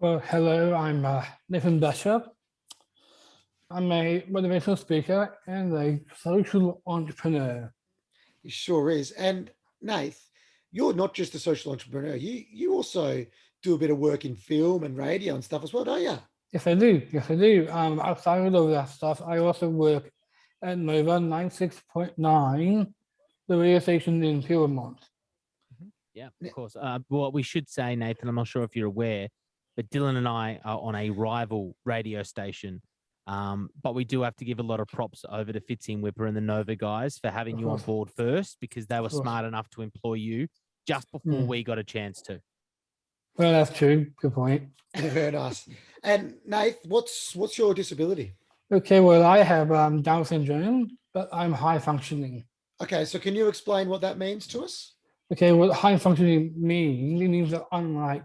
Well, hello, I'm Basha. I'm a motivational speaker and a social entrepreneur. He sure is. And Nath, you're not just a social entrepreneur. You also do a bit of work in film and radio and stuff as well, don't you? Yes, I do. Yes, I do. Outside of that stuff, I also work at Nova 96.9, the radio station in Pyrmont. Yeah, of course. Well, we should say, Nathan, I'm not sure if you're aware, but Dylan and I are on a rival radio station. But we do have to give a lot of props over to Fitzy Whipper and the Nova guys for having you on board first, because they were smart enough to employ you just before we got a chance to. Well, that's true. Good point. Very nice. And Nath, what's your disability? Okay, well, I have Down syndrome, but I'm high functioning. Okay, so can you explain what that means to us? Okay, what high functioning means, it means that unlike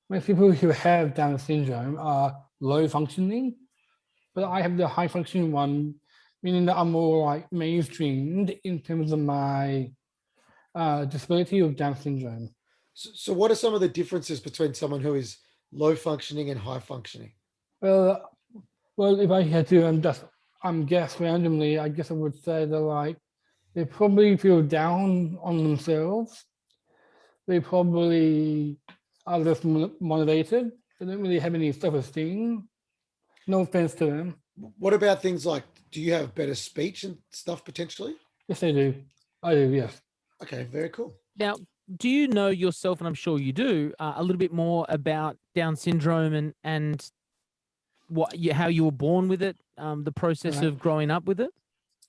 most people who have Down syndrome are low functioning, but I have the high functioning one, meaning that I'm more like mainstreamed in terms of my disability of Down syndrome. So what are some of the differences between someone who is low functioning and high functioning? Well, if I had to guess randomly, I guess I would say that they probably feel down on themselves. They probably are less motivated. They don't really have any self-esteem. No offense to them. What about things like, do you have better speech and stuff potentially? Yes, I do. I do, yes. Okay, very cool. Now, do you know yourself, and I'm sure you do, a little bit more about Down syndrome and how you were born with it, the process of growing up with it?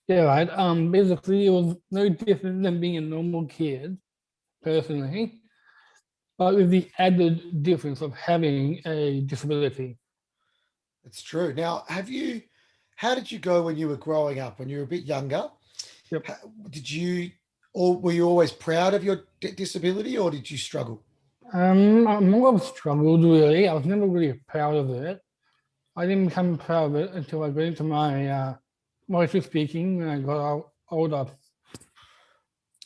Yeah, right. Basically, it was no different than being a normal kid, personally, but with the added difference of having a disability. It's true. Now, how did you go when you were growing up, when you were a bit younger? Yep. Were you always proud of your disability, or did you struggle? I more of struggled, really. I was never really proud of it. I didn't become proud of it until I got into my motor speaking when I got older.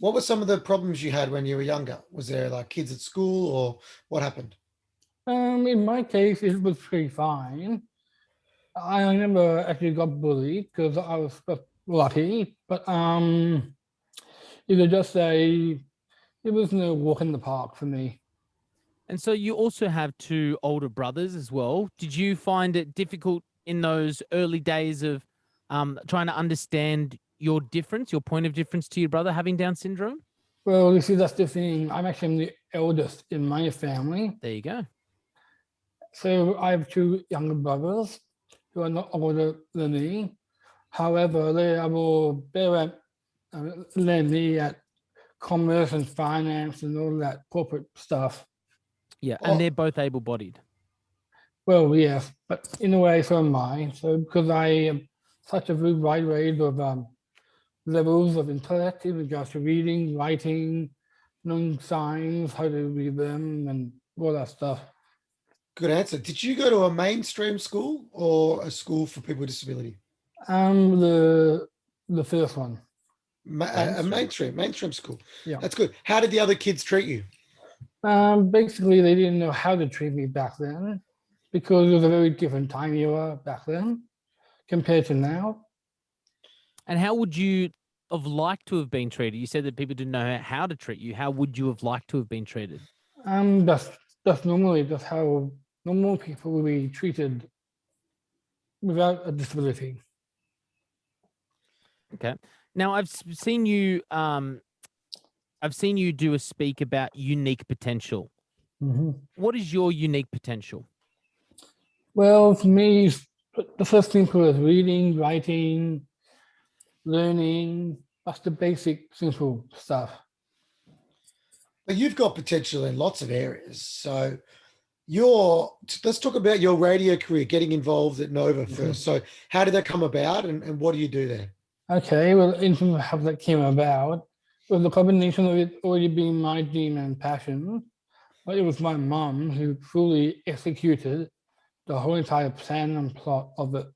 What were some of the problems you had when you were younger? Was there like kids at school, or what happened? In my case, it was pretty fine. I never actually got bullied because I was lucky, but you could just say it was no walk in the park for me. And so you also have two older brothers as well. Did you find it difficult in those early days of trying to understand your point of difference to your brother having Down syndrome? Well, you see, that's the thing. I'm actually the eldest in my family. There you go. So I have two younger brothers who are not older than me. However, they are more better than me at commerce and finance and all that corporate stuff. Yeah, and they're both able-bodied. Well, yes, but in a way, so am I. So because I am such a wide range of levels of intellect in regards to reading, writing, knowing signs, how to read them, and all that stuff. Good answer. Did you go to a mainstream school or a school for people with disability? The first one. A mainstream school. Yeah. That's good. How did the other kids treat you? Basically, they didn't know how to treat me back then because it was a very different time era back then compared to now. And how would you have liked to have been treated? You said that people didn't know how to treat you. How would you have liked to have been treated? That's normally just how normal people will be treated without a disability. Okay. Now I've seen you do a speak about unique potential. Mm-hmm. What is your unique potential? Well, for me, the first thing was reading, writing, learning. That's the basic, simple stuff. But you've got potential in lots of areas. So let's talk about your radio career, getting involved at Nova first. So how did that come about and what do you do there? Okay, well, in terms of how that came about, it was a combination of it already being my dream and passion, but it was my mum who fully executed the whole entire plan and plot of it.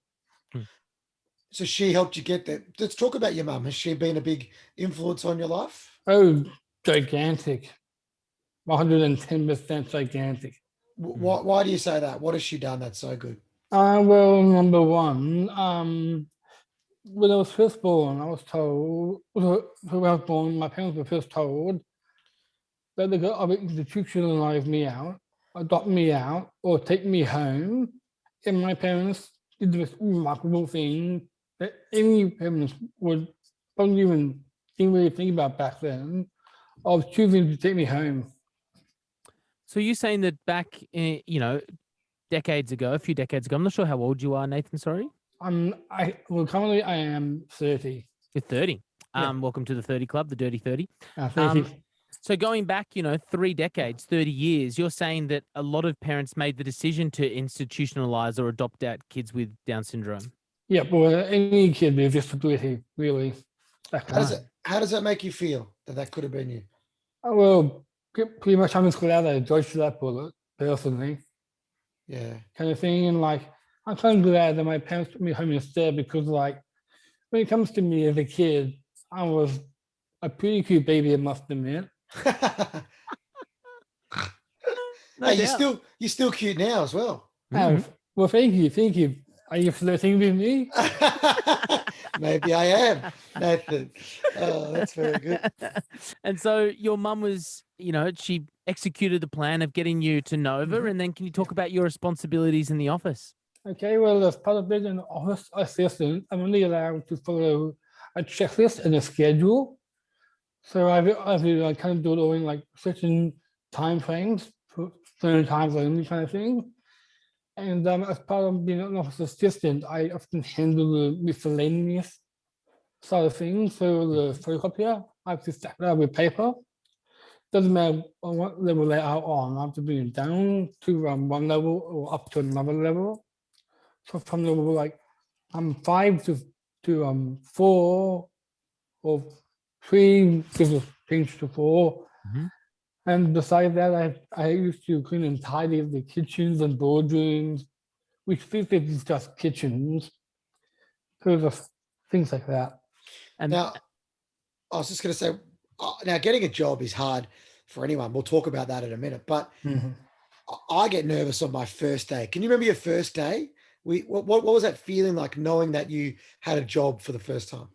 So she helped you get there. Let's talk about your mum. Has she been a big influence on your life? Oh, gigantic. 110% gigantic. Why do you say that? What has she done that's so good? Well, number one, when I was first born, I was told, when I was born, my parents were first told that they could either institutionalize me out, adopt me out, or take me home. And my parents did this remarkable thing that any parents would probably even didn't really think about back then, of choosing to take me home. So you're saying that back, decades ago, a few decades ago, I'm not sure how old you are, Nathan, sorry. Currently I am 30. You're 30. Yeah. Welcome to the 30 Club, the Dirty 30. Thank you. So going back, 3 decades, 30 years, you're saying that a lot of parents made the decision to institutionalize or adopt out kids with Down syndrome. Yeah, well, any kid with disability, really. How does that make you feel that could have been you? Well, pretty much I'm just glad I dodged that bullet, personally. Yeah. Kind of thing. And like, I'm kind of glad that my parents took me home instead, because like, when it comes to me as a kid, I was a pretty cute baby, I must admit. No Hey, doubt. you're still cute now as well. Well, thank you. Are you flirting with me? Maybe I am, Nathan. Oh, that's very good. And so your mum was, she executed the plan of getting you to Nova. And then can you talk about your responsibilities in the office? Okay, well, as part of being an office assistant, I'm only allowed to follow a checklist and a schedule. So I've kind of do it all in like certain time frames, for certain times only kind of thing. And as part of being an office assistant, I often handle the miscellaneous side of things. So the photocopier, I have to stack that with paper. Doesn't matter on what level they are on, I have to bring it down to one level or up to another level. So from level like 5 to 4 or 3 gives things to 4. And besides that, I used to clean and tidy the kitchens and boardrooms, which these days is just kitchens. So just things like that. And Now, I was just going to say, now getting a job is hard for anyone. We'll talk about that in a minute. But I get nervous on my first day. Can you remember your first day? What was that feeling like, knowing that you had a job for the first time?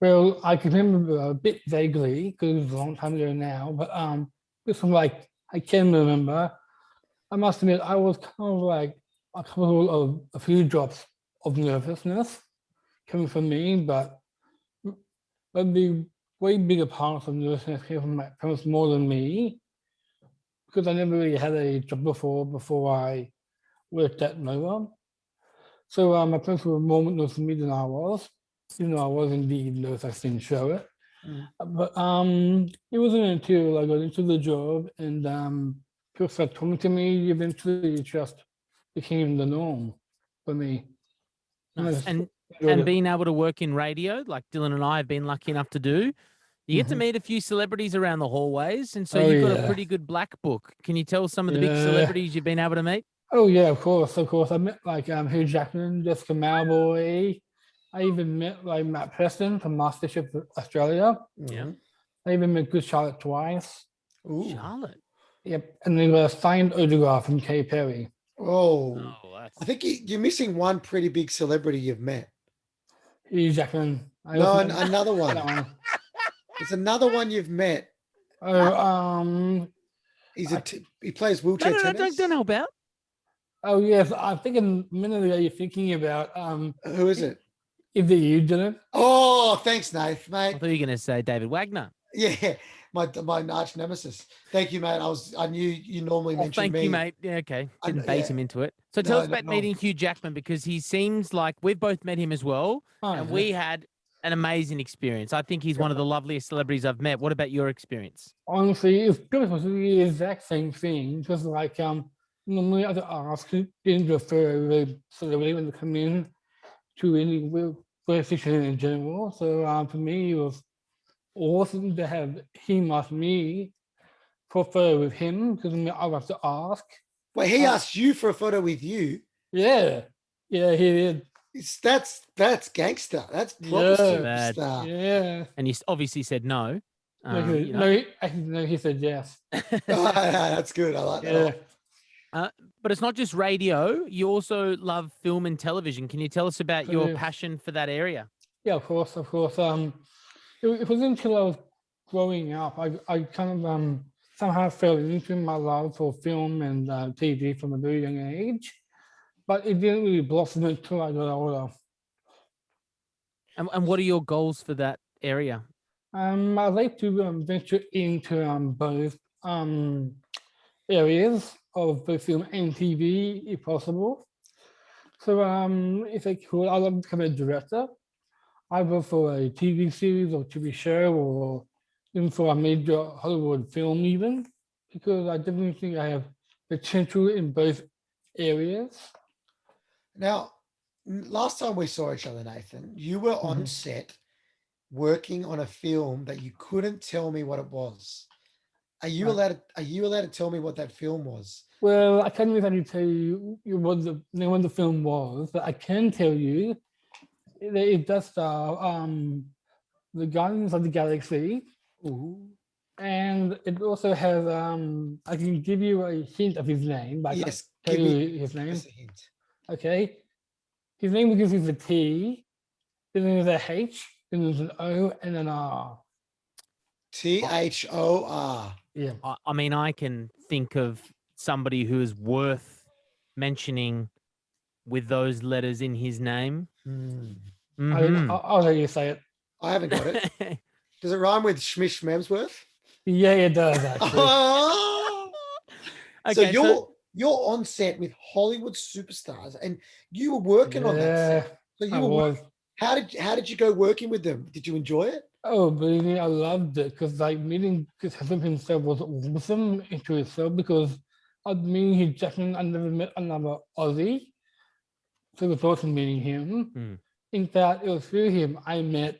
Well, I can remember a bit vaguely because it was a long time ago now, but this one, like, I can remember. I must admit, I was kind of like a couple of a few drops of nervousness coming from me, but the way bigger part of nervousness came from my parents more than me, because I never really had a job before I worked at Nova. So my parents were more nervous than me than I was. I was indeed nervous, I didn't show it. But it wasn't until I got into the job and people started talking to me, eventually it just became the norm for me. nice. And being able to work in radio, like Dylan and I have been lucky enough to do, you get to meet a few celebrities around the hallways. And so you've got a pretty good black book. Can you tell some of the big celebrities you've been able to meet? Oh yeah, of course. I met like Hugh Jackman, Jessica Malboy. I even met like Matt Preston from MasterChef Australia. Yeah. I even met Good Charlotte twice. Ooh. Charlotte. Yep. And then got a signed autograph from Katy Perry. Oh, I think you're missing one pretty big celebrity you've met. Hugh Jackman. Another one. There's another one you've met. Oh, he plays wheelchair tennis. Don't know about. Oh yes, I'm thinking a minute ago you're thinking about who is it? Is it you, Dylan? Oh, thanks, Nath, mate. I thought you were going to say David Wagner. Yeah, my arch nemesis. Thank you, mate. I knew you normally mentioned me. Thank you, mate. Yeah, okay. Didn't bait him into it. So tell us about meeting Hugh Jackman, because he seems like we've both met him as well, and we had an amazing experience. I think he's one of the loveliest celebrities I've met. What about your experience? Honestly, it's the exact same thing. Just like normally I'd ask didn't refer the celebrity when they come in to any fiction in general. So for me, it was awesome to have him ask me for a photo with him, because I have to ask. Wait, he asked you for a photo with you? Yeah, he did. That's gangster. That's proper superstar. Yeah. And you obviously said no. No, he said yes. That's good. I like that. But it's not just radio. You also love film and television. Can you tell us about your Yeah. passion for that area? Yeah, of course, of course. It was until I was growing up, I kind of somehow fell into my love for film and TV from a very young age, but it didn't really blossom until I got older. And what are your goals for that area? I'd like to venture into both areas of both film and TV, if possible. So if I could, I'd love to become a director, either for a TV series or TV show, or even for a major Hollywood film even, because I definitely think I have potential in both areas. Now, last time we saw each other, Nathan, you were on set working on a film that you couldn't tell me what it was. Are you allowed to tell me what that film was? Well, I can't exactly tell you what the name of the film was, but I can tell you that it does star the Guardians of the Galaxy. Ooh. And it also has I can give you a hint of his name, but I can't Yes, tell give me you his name. just a hint. Okay. His name begins with a T, then there's a H, then there's an O and an R. THOR. Yeah. I mean, I can think of somebody who is worth mentioning with those letters in his name. Mhm. I'll let you say it. I haven't got it. Does it rhyme with Schmish Memsworth? Yeah, it does actually. So Okay, you're on set with Hollywood superstars, and you were working on that set. So I you were was. how did you go working with them? Did you enjoy it? Oh, believe me, I loved it because like meeting Chris himself was awesome into itself because I'd meeting his Jackman, I never met another Aussie. So it was awesome meeting him. In fact, it was through him I met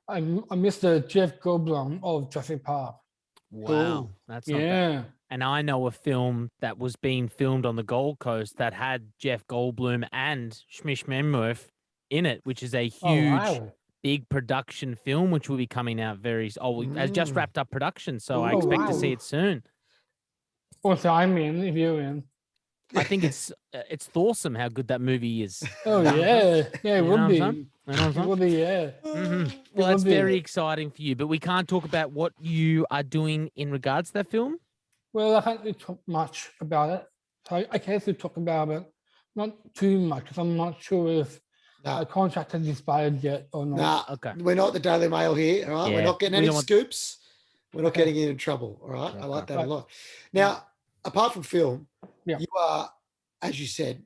Mr. Jeff Goldblum of Jurassic Park. wow, that's not bad. Yeah. And I know a film that was being filmed on the Gold Coast that had Jeff Goldblum and Shmish Memworth in it, which is a Oh, huge, wow. big production film, which will be coming out has just wrapped up production. So I Ooh. expect to see wow. it soon. Also, I'm in if you're in. I think it's awesome how good that movie is. Oh, yeah. Yeah, it You know would what I'm be. saying? You know what I'm It saying? would be, yeah. Well, would that's be. very exciting for you, but we can't talk about what you are doing in regards to that film. Well, I can't really talk much about it. So I can actually talk about it, not too much, because I'm not sure if a contract has expired yet or not. Nah, Okay. we're not the Daily Mail here, all right? We're Yeah, not getting we any don't want- scoops. We're not Okay. getting in trouble, all right? I like that a Right. lot. Now, apart from film, Yeah. you are, as you said,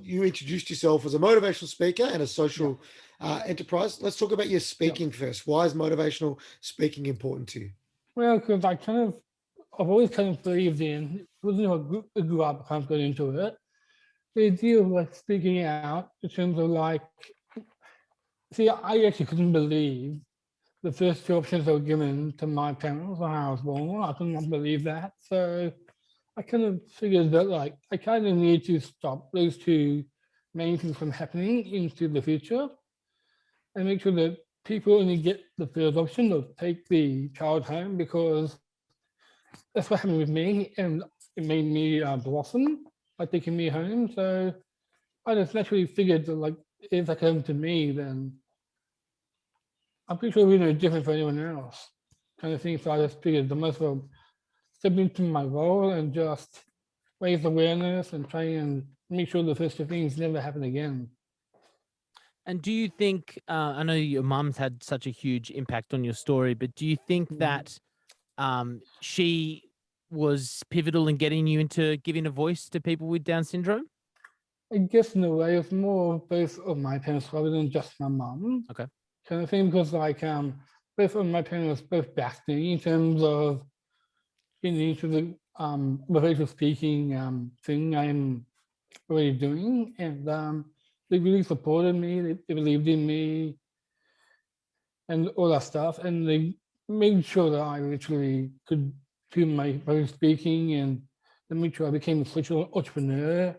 you introduced yourself as a motivational speaker and a social enterprise. Let's talk about your speaking first. Why is motivational speaking important to you? Well, because I've always kind of believed in, it wasn't a grew up, I kind of got into it. The idea of like speaking out in terms of like, see, I actually couldn't believe the first two options that were given to my parents when I was born. I could not believe that. So I kind of figured that like, I kind of need to stop those two main things from happening into the future and make sure that people only get the first option of take the child home, because that's what happened with me, and it made me blossom by taking me home. So I just naturally figured that like if that came to me, then I'm pretty sure we're no different for anyone else, kind of thing. So I just figured the most of step into my role and just raise awareness and try and make sure the first two things never happen again. And do you think, I know your mum's had such a huge impact on your story, but do you think that she was pivotal in getting you into giving a voice to people with Down syndrome? I guess in a way it's more both of my parents rather than just my mum. Okay. Kind of thing, because like both of my parents both backed me in terms of getting into the motivational speaking thing I'm already doing, and they really supported me. They believed in me and all that stuff, and they made sure that I literally could do my own speaking, and they made sure I became a social entrepreneur.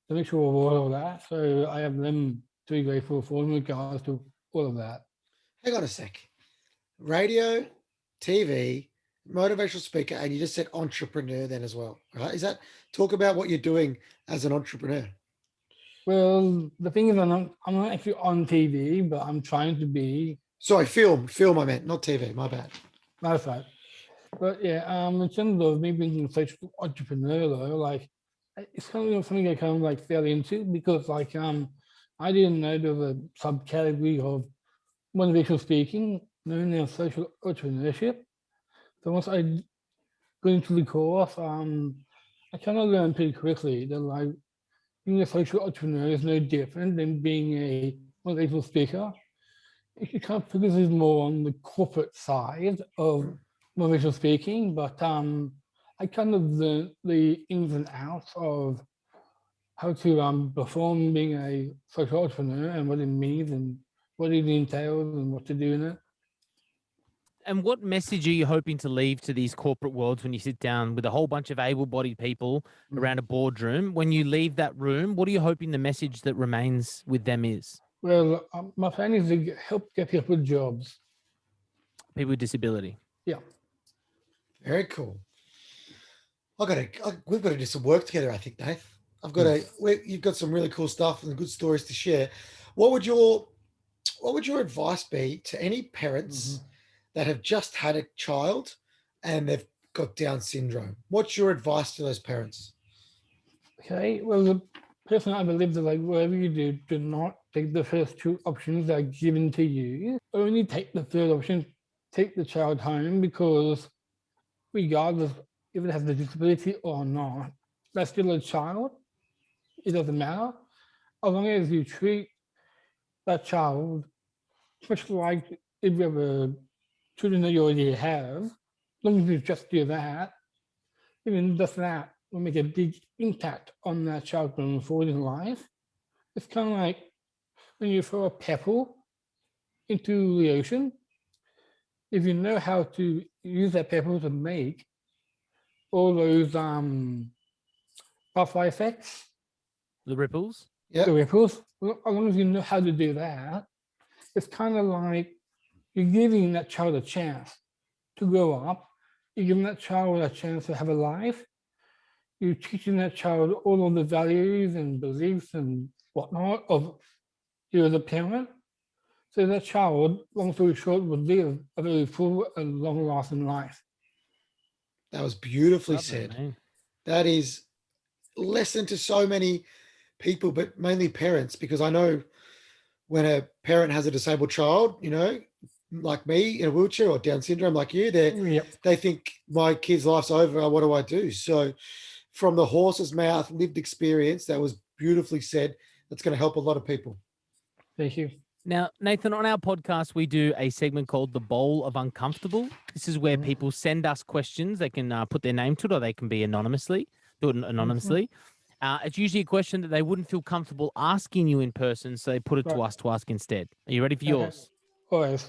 To make sure of all of that. So I have them to be grateful for in regards to all of that. Hang on a sec. Radio, TV, motivational speaker, and you just said entrepreneur then as well, right? Talk about what you're doing as an entrepreneur? Well, the thing is, I'm not actually on TV, but I'm trying to be. Sorry, film I meant, not TV, my bad. That's right. But yeah, in terms of me being a social entrepreneur, though, like it's kind of something I kind of like fell into because like I didn't know there was a subcategory of motivational speaking known as social entrepreneurship. So once I got into the course, I kind of learned pretty quickly that like being a social entrepreneur is no different than being a motivational speaker. It kind of focuses more on the corporate side of motivational speaking, but I kind of learned the ins and outs of how to perform being a social entrepreneur and what it means and what it entails and what to do in it. And what message are you hoping to leave to these corporate worlds when you sit down with a whole bunch of able-bodied people around a boardroom? When you leave that room, what are you hoping the message that remains with them is? Well, my plan is to help get people jobs. People with disability. Yeah. Very cool. We've got to do some work together, I think, Dave. You've got some really cool stuff and good stories to share. What would your advice be to any parents that have just had a child and they've got Down syndrome? What's your advice to those parents? Okay, well, the person I believe that like whatever you do not take the first two options that are given to you. Only take the third option, take the child home, because regardless if it has a disability or not, that's still a child. It doesn't matter. As long as you treat that child, much like if you have a children that you already have, as long as you just do that, even just that will make a big impact on that child going forward in life. It's kind of like when you throw a pebble into the ocean. If you know how to use that pebble to make all those butterfly effects, The ripples? the ripples, as long as you know how to do that, it's kind of like you're giving that child a chance to grow up. You're giving that child a chance to have a life. You're teaching that child all of the values and beliefs and whatnot of you as a parent. So that child, long story short, would live a very full and long-lasting life. That was beautifully Lovely, said. man. That is lesson to so many people, but mainly parents, because I know when a parent has a disabled child, like me in a wheelchair or Down syndrome like you, they think my kid's life's over. What do I do? So from the horse's mouth, lived experience, that was beautifully said. That's going to help a lot of people. Thank you. Now, Nathan, on our podcast, we do a segment called The Bowl of Uncomfortable. This is where people send us questions. They can put their name to it, or they can be do it anonymously. It's usually a question that they wouldn't feel comfortable asking you in person, so they put it to us to ask instead. Are you ready for yours? Always.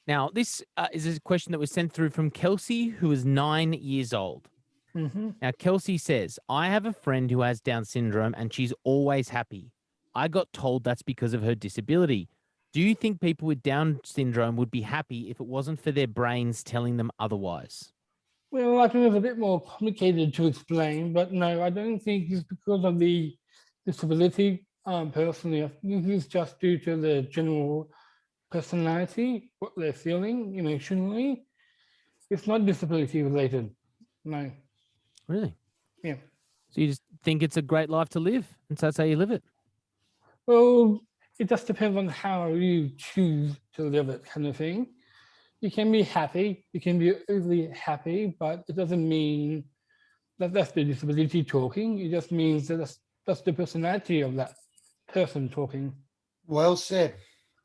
Now, this is a question that was sent through from Kelsey, who is 9 years old. Now, Kelsey says, I have a friend who has Down syndrome, and she's always happy. I got told that's because of her disability. Do you think people with Down syndrome would be happy if it wasn't for their brains telling them otherwise? Well, I think it's a bit more complicated to explain, but no, I don't think it's because of the disability. Personally, I think it's just due to the general personality, what they're feeling emotionally. It's not disability related. No. Really? Yeah. So you just think it's a great life to live, and so that's how you live it? Well, it just depends on how you choose to live it, kind of thing. You can be happy, you can be overly happy, but it doesn't mean that that's the disability talking. It just means that that's the personality of that person talking. Well said.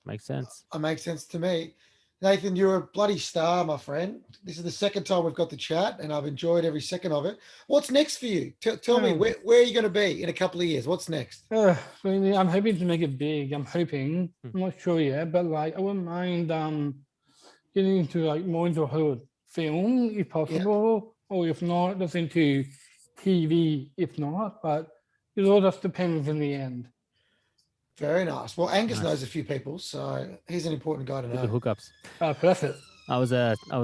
Makes sense. It makes sense to me. Nathan, you're a bloody star, my friend. This is the second time we've got the chat, and I've enjoyed every second of it. What's next for you? Tell me, where are you going to be in a couple of years? What's next? Really, I'm hoping to make it big. I'm hoping. I'm not sure yet, but like I wouldn't mind getting into like more into Hollywood film if possible, or if not, just into TV if not. But it all just depends in the end. Very nice. Well, Angus knows a few people, so he's an important guy to know. The hookups. Perfect. I was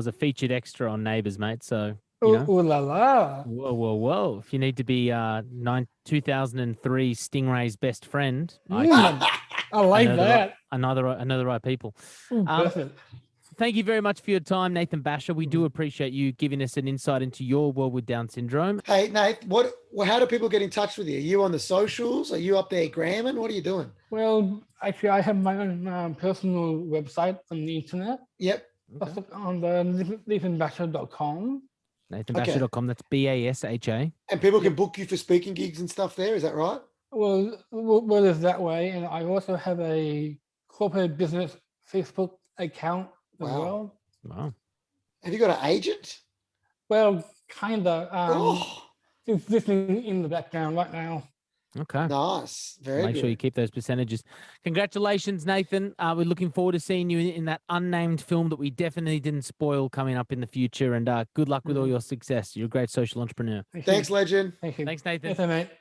a featured extra on Neighbours, mate. So you Ooh, know, ooh la la. whoa. If you need to be 2003 Stingray's best friend, I like know that. I know the right people. Ooh, perfect. Thank you very much for your time, Nathan Basha. We do appreciate you giving us an insight into your world with Down syndrome. Hey, Nate, how do people get in touch with you? Are you on the socials? Are you up there gramming? What are you doing? Well, actually, I have my own personal website on the internet. Yep. That's on the ListenABLE.com. NathanBasha.com. That's BASHA. And people can book you for speaking gigs and stuff there. Is that right? Well, it's that way. And I also have a corporate business Facebook account as Wow. well. Wow. Have you got an agent? Well, kind of. Oh, It's listening in the background right now. Okay. nice. Very Make good. sure you keep those percentages. Congratulations, Nathan. We're looking forward to seeing you in that unnamed film that we definitely didn't spoil coming up in the future. And good luck with all your success. You're a great social entrepreneur. Thank you. Thanks, legend. Thank you. Thanks, Nathan. Thanks, mate.